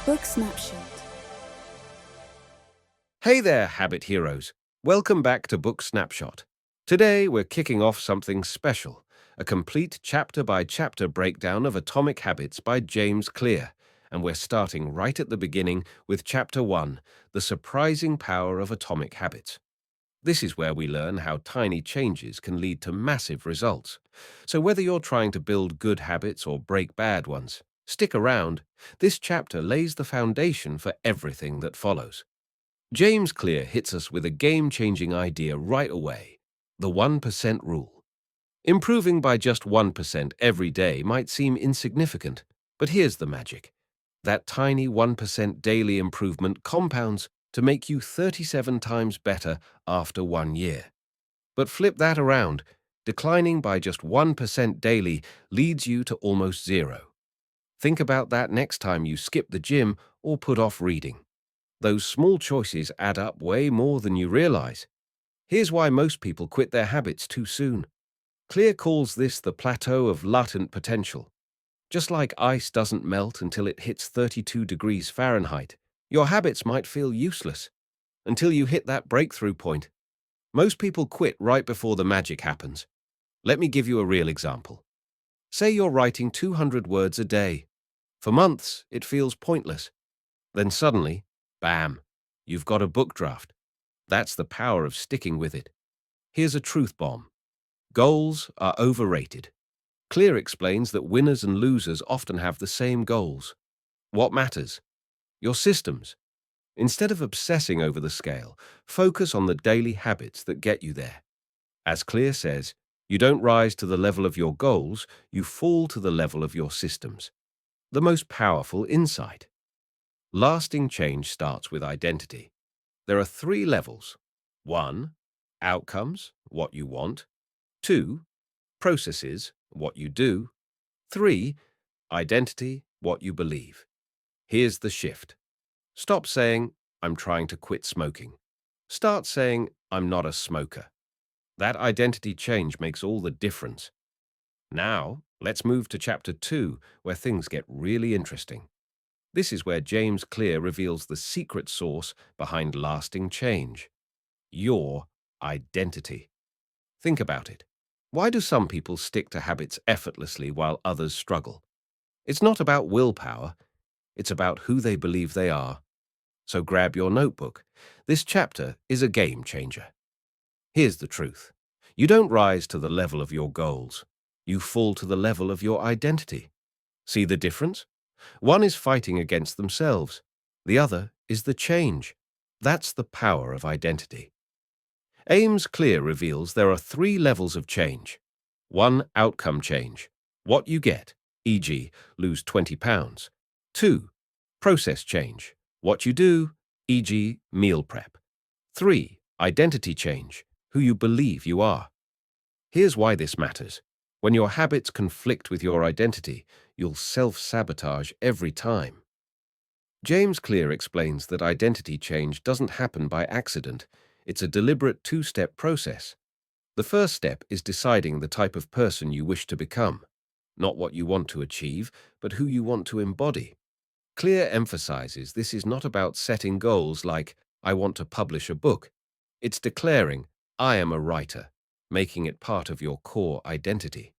Book Snapshot. Hey there, habit heroes. Welcome back to Book Snapshot. Today we're kicking off something special, a complete chapter-by-chapter breakdown of Atomic Habits by James Clear, and we're starting right at the beginning with Chapter 1, The Surprising Power of Atomic Habits. This is where we learn how tiny changes can lead to massive results. So whether you're trying to build good habits or break bad ones, stick around. This chapter lays the foundation for everything that follows. James Clear hits us with a game-changing idea right away, the 1% rule. Improving by just 1% every day might seem insignificant, but here's the magic. That tiny 1% daily improvement compounds to make you 37 times better after 1 year. But flip that around, declining by just 1% daily leads you to almost zero. Think about that next time you skip the gym or put off reading. Those small choices add up way more than you realize. Here's why most people quit their habits too soon. Clear calls this the plateau of latent potential. Just like ice doesn't melt until it hits 32 degrees Fahrenheit, your habits might feel useless until you hit that breakthrough point. Most people quit right before the magic happens. Let me give you a real example. Say you're writing 200 words a day. For months, it feels pointless. Then suddenly, bam, you've got a book draft. That's the power of sticking with it. Here's a truth bomb. Goals are overrated. Clear explains that winners and losers often have the same goals. What matters? Your systems. Instead of obsessing over the scale, focus on the daily habits that get you there. As Clear says, you don't rise to the level of your goals, you fall to the level of your systems. The most powerful insight. Lasting change starts with identity. There are 3 levels. 1. Outcomes, what you want. 2. Processes, what you do. 3. Identity, what you believe. Here's the shift. Stop saying, I'm trying to quit smoking. Start saying, I'm not a smoker. That identity change makes all the difference. Now, let's move to Chapter 2, where things get really interesting. This is where James Clear reveals the secret sauce behind lasting change. Your identity. Think about it. Why do some people stick to habits effortlessly while others struggle? It's not about willpower. It's about who they believe they are. So grab your notebook. This chapter is a game changer. Here's the truth. You don't rise to the level of your goals. You fall to the level of your identity. See the difference? One is fighting against themselves. The other is the change. That's the power of identity. James Clear reveals there are 3 levels of change. 1. Outcome change. What you get, e.g., lose 20 pounds. 2. Process change. What you do, e.g., meal prep. 3. Identity change. Who you believe you are. Here's why this matters. When your habits conflict with your identity, you'll self-sabotage every time. James Clear explains that identity change doesn't happen by accident. It's a deliberate 2-step process. The first step is deciding the type of person you wish to become. Not what you want to achieve, but who you want to embody. Clear emphasizes this is not about setting goals like, I want to publish a book. It's declaring, I am a writer, making it part of your core identity.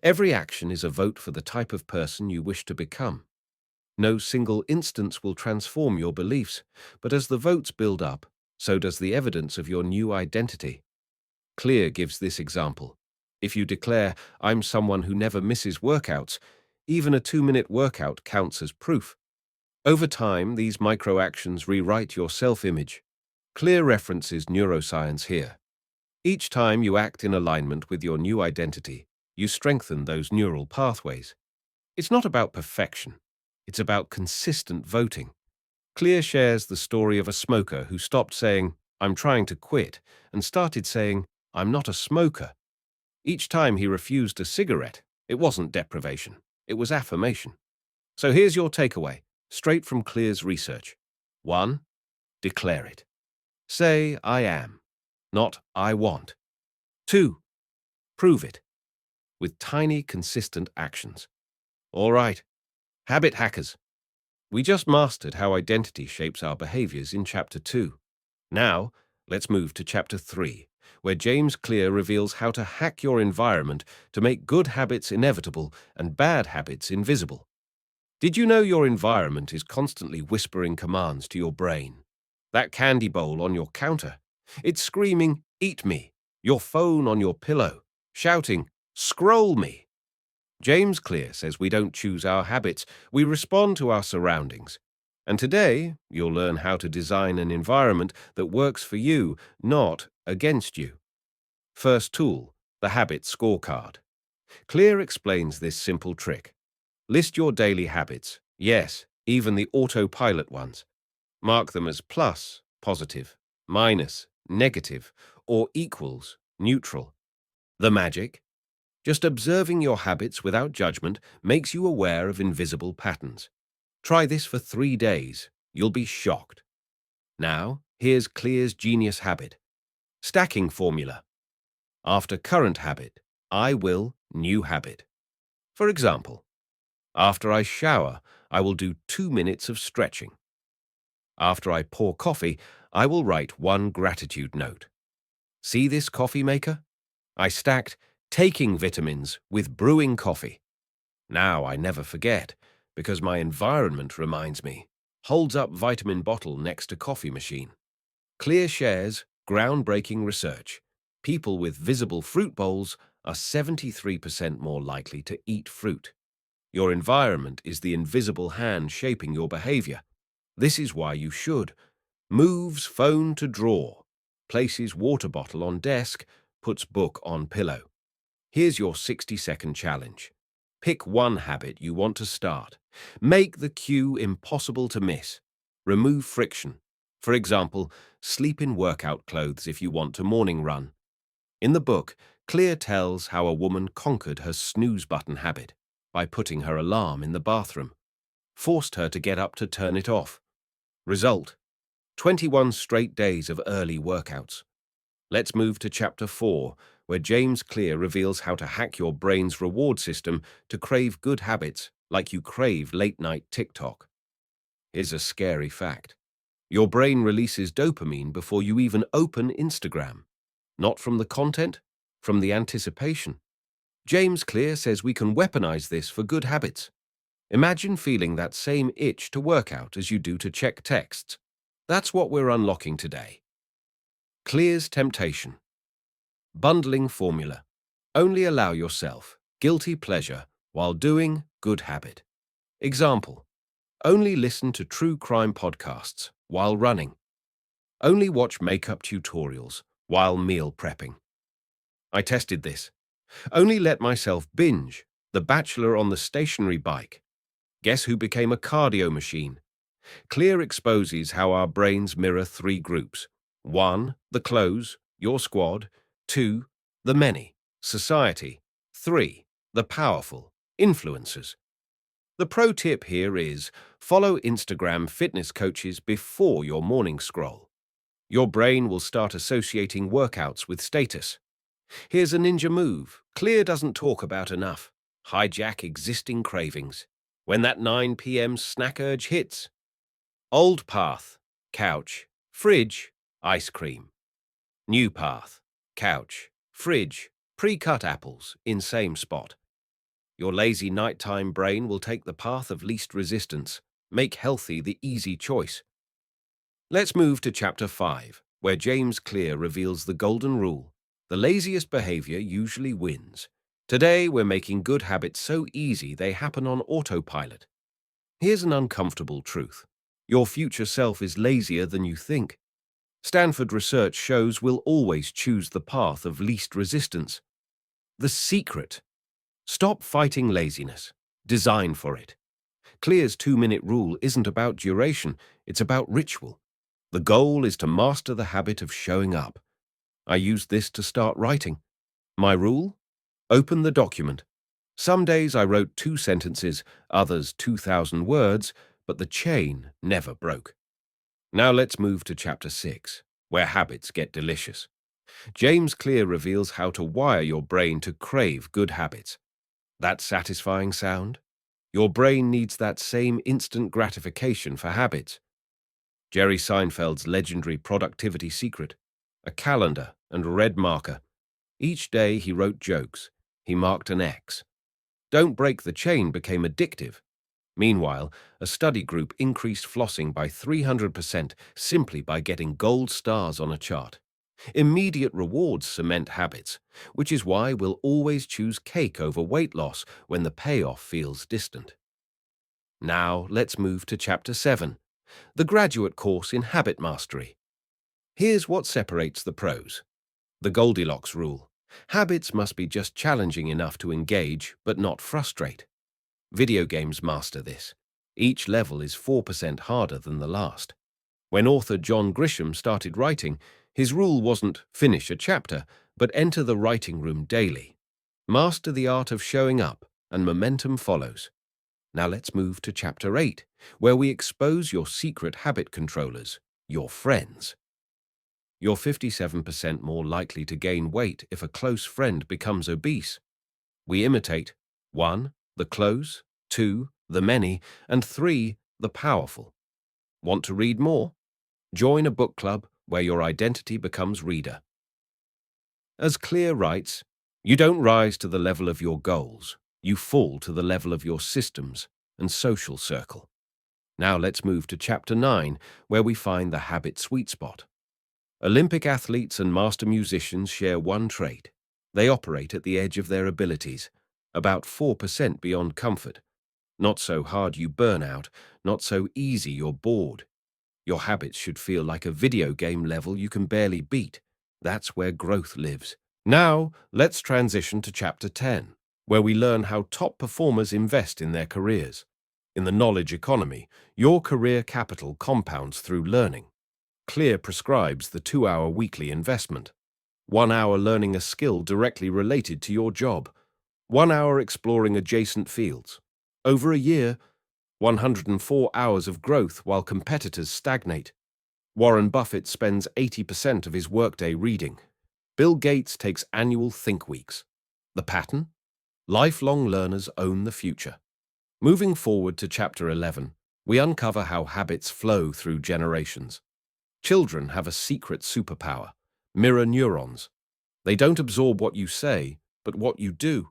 Every action is a vote for the type of person you wish to become. No single instance will transform your beliefs, but as the votes build up, so does the evidence of your new identity. Clear gives this example. If you declare, I'm someone who never misses workouts, even a 2-minute workout counts as proof. Over time, these micro-actions rewrite your self-image. Clear references neuroscience here. Each time you act in alignment with your new identity, you strengthen those neural pathways. It's not about perfection. It's about consistent voting. Clear shares the story of a smoker who stopped saying, I'm trying to quit, and started saying, I'm not a smoker. Each time he refused a cigarette, it wasn't deprivation. It was affirmation. So here's your takeaway, straight from Clear's research. 1. Declare it. Say, I am, not I want. 2. Prove it, with tiny, consistent actions. All right, habit hackers, We just mastered how identity shapes our behaviors in Chapter 2. Now, let's move to Chapter 3, where James Clear reveals how to hack your environment to make good habits inevitable and bad habits invisible. Did you know your environment is constantly whispering commands to your brain? That candy bowl on your counter, it's screaming, "Eat me." Your phone on your pillow, shouting, "Scroll me." James Clear says we don't choose our habits, we respond to our surroundings. And today, you'll learn how to design an environment that works for you, not against you. First tool, the habit scorecard. Clear explains this simple trick. List your daily habits, yes, even the autopilot ones. Mark them as plus, positive, minus, negative, or equals, neutral. The magic? Just observing your habits without judgment makes you aware of invisible patterns. Try this for 3 days. You'll be shocked. Now, here's Clear's genius habit. Stacking formula. After current habit, I will new habit. For example, after I shower, I will do 2 minutes of stretching. After I pour coffee, I will write 1 gratitude note. See this coffee maker? I stacked taking vitamins with brewing coffee. Now I never forget, because my environment reminds me. Holds up vitamin bottle next to coffee machine. Clear shares groundbreaking research. People with visible fruit bowls are 73% more likely to eat fruit. Your environment is the invisible hand shaping your behavior. This is why you should. Moves phone to drawer. Places water bottle on desk. Puts book on pillow. Here's your 60-second challenge. Pick one habit you want to start. Make the cue impossible to miss. Remove friction. For example, sleep in workout clothes if you want to morning run. In the book, Clear tells how a woman conquered her snooze button habit by putting her alarm in the bathroom. Forced her to get up to turn it off. Result: 21 straight days of early workouts. Let's move to Chapter 4, where James Clear reveals how to hack your brain's reward system to crave good habits like you crave late-night TikTok. Here's a scary fact. Your brain releases dopamine before you even open Instagram. Not from the content, from the anticipation. James Clear says we can weaponize this for good habits. Imagine feeling that same itch to work out as you do to check texts. That's what we're unlocking today. Clear's temptation. Bundling formula. Only allow yourself guilty pleasure while doing good habit. Example: only listen to true crime podcasts while running. Only watch makeup tutorials while meal prepping. I tested this. Only let myself binge The Bachelor on the stationary bike. Guess who became a cardio machine? Clear exposes how our brains mirror 3 groups. 1, the close, your squad. 2, the many, society. 3, the powerful, influencers. The pro tip here is follow Instagram fitness coaches before your morning scroll. Your brain will start associating workouts with status. Here's a ninja move Clear doesn't talk about enough. Hijack existing cravings. When that 9 p.m. snack urge hits. Old path, couch, fridge, ice cream. New path, couch, fridge, pre-cut apples in same spot. Your lazy nighttime brain will take the path of least resistance. Make healthy the easy choice. Let's move to Chapter 5, where James Clear reveals the golden rule. The laziest behavior usually wins. Today, we're making good habits so easy they happen on autopilot. Here's an uncomfortable truth. Your future self is lazier than you think. Stanford research shows we'll always choose the path of least resistance. The secret: stop fighting laziness. Design for it. Clear's 2-minute rule isn't about duration, it's about ritual. The goal is to master the habit of showing up. I used this to start writing. My rule? Open the document. Some days I wrote 2 sentences, others 2,000 words, but the chain never broke. Now let's move to Chapter 6, where habits get delicious. James Clear reveals how to wire your brain to crave good habits. That satisfying sound? Your brain needs that same instant gratification for habits. Jerry Seinfeld's legendary productivity secret: a calendar and a red marker. Each day he wrote jokes. He marked an X. Don't Break the Chain became addictive. Meanwhile, a study group increased flossing by 300% simply by getting gold stars on a chart. Immediate rewards cement habits, which is why we'll always choose cake over weight loss when the payoff feels distant. Now, let's move to Chapter 7, the graduate course in habit mastery. Here's what separates the pros. The Goldilocks rule. Habits must be just challenging enough to engage, but not frustrate. Video games master this. Each level is 4% harder than the last. When author John Grisham started writing, his rule wasn't finish a chapter, but enter the writing room daily. Master the art of showing up, and momentum follows. Now let's move to Chapter 8, where we expose your secret habit controllers, your friends. You're 57% more likely to gain weight if a close friend becomes obese. We imitate 1. The close, 2. The many, and 3. The powerful. Want to read more? Join a book club where your identity becomes reader. As Clear writes, you don't rise to the level of your goals, you fall to the level of your systems and social circle. Now let's move to Chapter 9, where we find the habit sweet spot. Olympic athletes and master musicians share one trait. They operate at the edge of their abilities, about 4% beyond comfort. Not so hard you burn out, not so easy you're bored. Your habits should feel like a video game level you can barely beat. That's where growth lives. Now, let's transition to Chapter 10, where we learn how top performers invest in their careers. In the knowledge economy, your career capital compounds through learning. Clear prescribes the 2-hour weekly investment. 1 hour learning a skill directly related to your job. 1 hour exploring adjacent fields. Over a year, 104 hours of growth while competitors stagnate. Warren Buffett spends 80% of his workday reading. Bill Gates takes annual think weeks. The pattern? Lifelong learners own the future. Moving forward to Chapter 11, we uncover how habits flow through generations. Children have a secret superpower: mirror neurons. They don't absorb what you say, but what you do.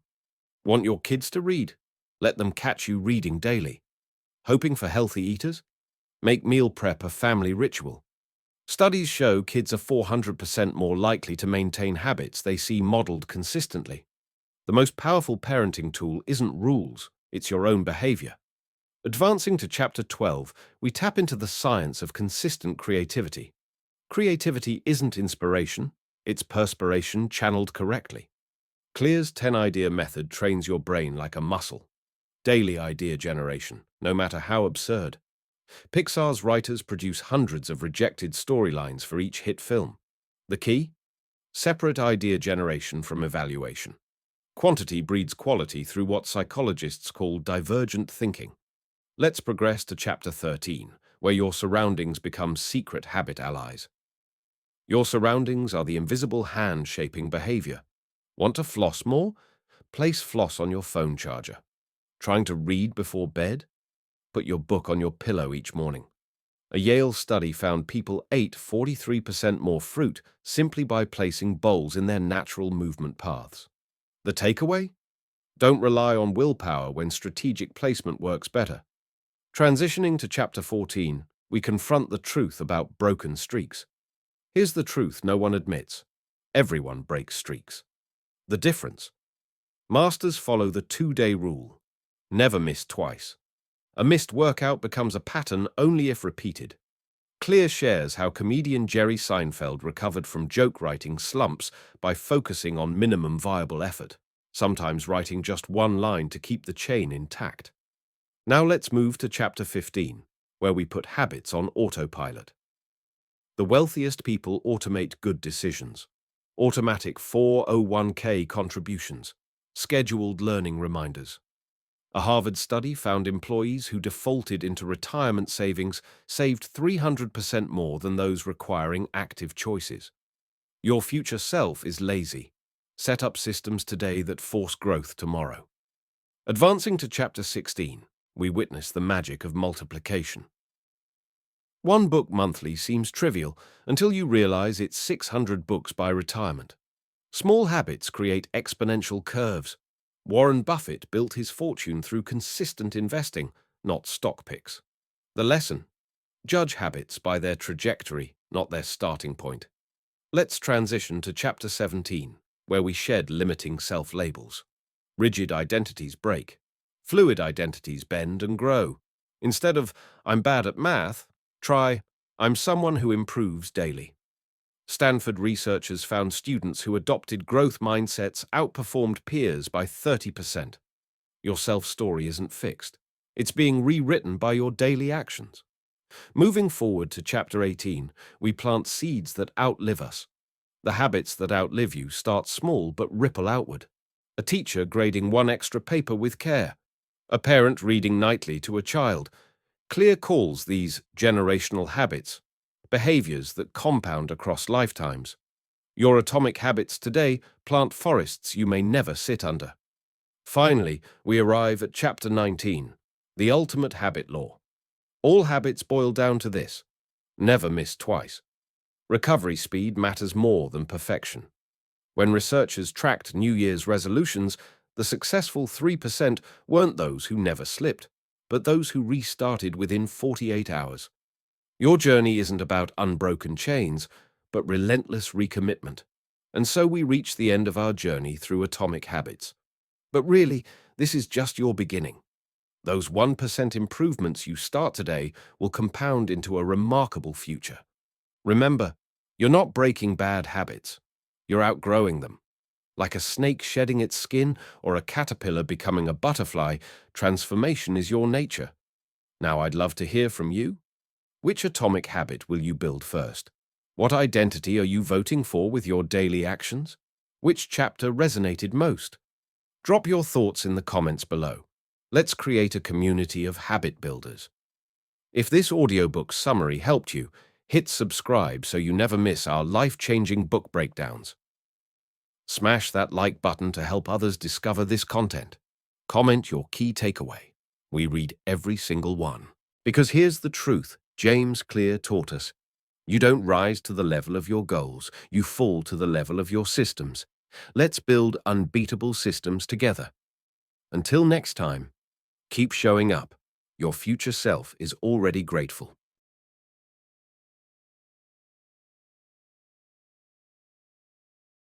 Want your kids to read? Let them catch you reading daily. Hoping for healthy eaters? Make meal prep a family ritual. Studies show kids are 400% more likely to maintain habits they see modeled consistently. The most powerful parenting tool isn't rules, it's your own behavior. Advancing to Chapter 12, we tap into the science of consistent creativity. Creativity isn't inspiration, it's perspiration channeled correctly. Clear's 10-idea method trains your brain like a muscle. Daily idea generation, no matter how absurd. Pixar's writers produce hundreds of rejected storylines for each hit film. The key? Separate idea generation from evaluation. Quantity breeds quality through what psychologists call divergent thinking. Let's progress to Chapter 13, where your surroundings become secret habit allies. Your surroundings are the invisible hand shaping behavior. Want to floss more? Place floss on your phone charger. Trying to read before bed? Put your book on your pillow each morning. A Yale study found people ate 43% more fruit simply by placing bowls in their natural movement paths. The takeaway? Don't rely on willpower when strategic placement works better. Transitioning to Chapter 14, we confront the truth about broken streaks. Here's the truth no one admits. Everyone breaks streaks. The difference? Masters follow the 2-day rule. Never miss twice. A missed workout becomes a pattern only if repeated. Clear shares how comedian Jerry Seinfeld recovered from joke writing slumps by focusing on minimum viable effort, sometimes writing just one line to keep the chain intact. Now let's move to Chapter 15, where we put habits on autopilot. The wealthiest people automate good decisions. Automatic 401k contributions. Scheduled learning reminders. A Harvard study found employees who defaulted into retirement savings saved 300% more than those requiring active choices. Your future self is lazy. Set up systems today that force growth tomorrow. Advancing to Chapter 16, we witness the magic of multiplication. One book monthly seems trivial until you realize it's 600 books by retirement. Small habits create exponential curves. Warren Buffett built his fortune through consistent investing, not stock picks. The lesson: judge habits by their trajectory, not their starting point. Let's transition to Chapter 17, where we shed limiting self-labels. Rigid identities break. Fluid identities bend and grow. Instead of "I'm bad at math," try "I'm someone who improves daily." Stanford researchers found students who adopted growth mindsets outperformed peers by 30%. Your self-story isn't fixed. It's being rewritten by your daily actions. Moving forward to Chapter 18, we plant seeds that outlive us. The habits that outlive you start small but ripple outward. A teacher grading one extra paper with care. A parent reading nightly to a child. Clear calls these generational habits, behaviors that compound across lifetimes. Your atomic habits today plant forests you may never sit under. Finally, we arrive at Chapter 19, the ultimate habit law. All habits boil down to this: never miss twice. Recovery speed matters more than perfection. When researchers tracked New Year's resolutions, the successful 3% weren't those who never slipped, but those who restarted within 48 hours. Your journey isn't about unbroken chains, but relentless recommitment. And so we reach the end of our journey through atomic habits. But really, this is just your beginning. Those 1% improvements you start today will compound into a remarkable future. Remember, you're not breaking bad habits. You're outgrowing them. Like a snake shedding its skin or a caterpillar becoming a butterfly, transformation is your nature. Now I'd love to hear from you. Which atomic habit will you build first? What identity are you voting for with your daily actions? Which chapter resonated most? Drop your thoughts in the comments below. Let's create a community of habit builders. If this audiobook summary helped you, hit subscribe so you never miss our life-changing book breakdowns. Smash that like button to help others discover this content. Comment your key takeaway. We read every single one. Because here's the truth James Clear taught us. You don't rise to the level of your goals, you fall to the level of your systems. Let's build unbeatable systems together. Until next time, keep showing up. Your future self is already grateful.